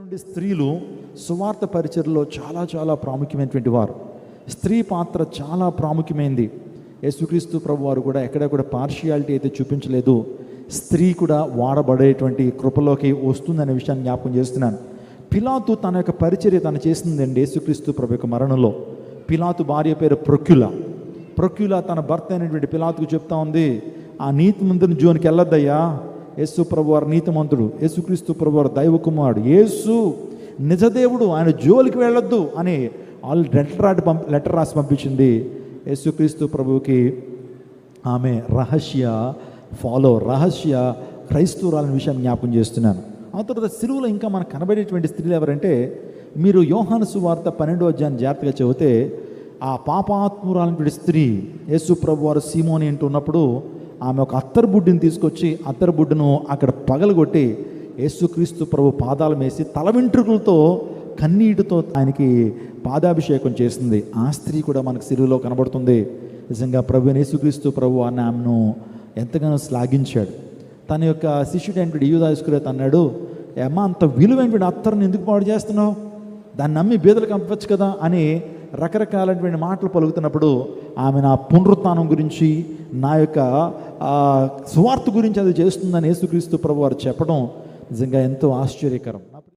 నుండి స్త్రీలు సువార్త పరిచర్లో చాలా చాలా ప్రాముఖ్యమైనటువంటి వారు. స్త్రీ పాత్ర చాలా ప్రాముఖ్యమైనది. యేసుక్రీస్తు ప్రభు వారు కూడా ఎక్కడ కూడా పార్షియాలిటీ అయితే చూపించలేదు. స్త్రీ కూడా వాడబడేటువంటి కృపలోకి వస్తుందనే విషయాన్ని జ్ఞాపకం చేస్తున్నాను. పిలాతు తన యొక్క పరిచర్య తను చేసిందండి. యేసుక్రీస్తు ప్రభు యొక్క మరణంలో పిలాతు భార్య పేరు ప్రొక్యుల తన భర్త అయినటువంటి పిలాతుకు చెప్తా ఉంది, ఆ నీతిమంతుని జోనికి వెళ్ళొద్దయ్యా, యేసు ప్రభు వారు నీతిమంతుడు, యేసుక్రీస్తు ప్రభు వారు దైవ కుమారుడు, యేసు నిజదేవుడు, ఆయన జోలికి వెళ్ళొద్దు అని వాళ్ళు లెటర్ రాసి పంపించింది. యేసుక్రీస్తు ప్రభువుకి ఆమె రహస్య క్రైస్తవురాలని విషయాన్ని జ్ఞాపకం చేస్తున్నాను. ఆ తర్వాత సిలువలో ఇంకా మనకు కనబడేటువంటి స్త్రీలు ఎవరంటే, మీరు యోహాను సువార్త 12వ అధ్యాయం జాగ్రత్తగా చదివితే ఆ పాపాత్మురాలైనటువంటి స్త్రీ యేసు ప్రభు వారు సీమోని అంటున్నప్పుడు ఆమె ఒక అత్తరుబుడ్డిని తీసుకొచ్చి అత్తరుబుడ్డును అక్కడ పగలగొట్టి యేసుక్రీస్తు ప్రభు పాదాల వేసి తల వెంట్రుకలతో కన్నీటితో ఆయనకి పాదాభిషేకం చేస్తుంది. ఆ స్త్రీ కూడా మనకు సిలువలో కనబడుతుంది. నిజంగా ప్రభు యేసుక్రీస్తు ప్రభు ఆమెను ఎంతగానో శ్లాఘించాడు. తన యొక్క శిష్యుడైనటువంటి యూదా ఇస్కరియోతు అన్నాడు, అమ్మా అంత విలువైనటువంటి అత్తరుని ఎందుకు పాడు చేస్తున్నావు, దాన్ని నమ్మి బీదలకు పంపవచ్చు కదా అని రకరకాలైనటువంటి మాటలు పలుకుతున్నప్పుడు ఆమె నా పునరుత్థానం గురించి, నా యొక్క సువార్త గురించి అది చేస్తుందని యేసుక్రీస్తు ప్రభు వారు చెప్పడం నిజంగా ఎంతో ఆశ్చర్యకరం.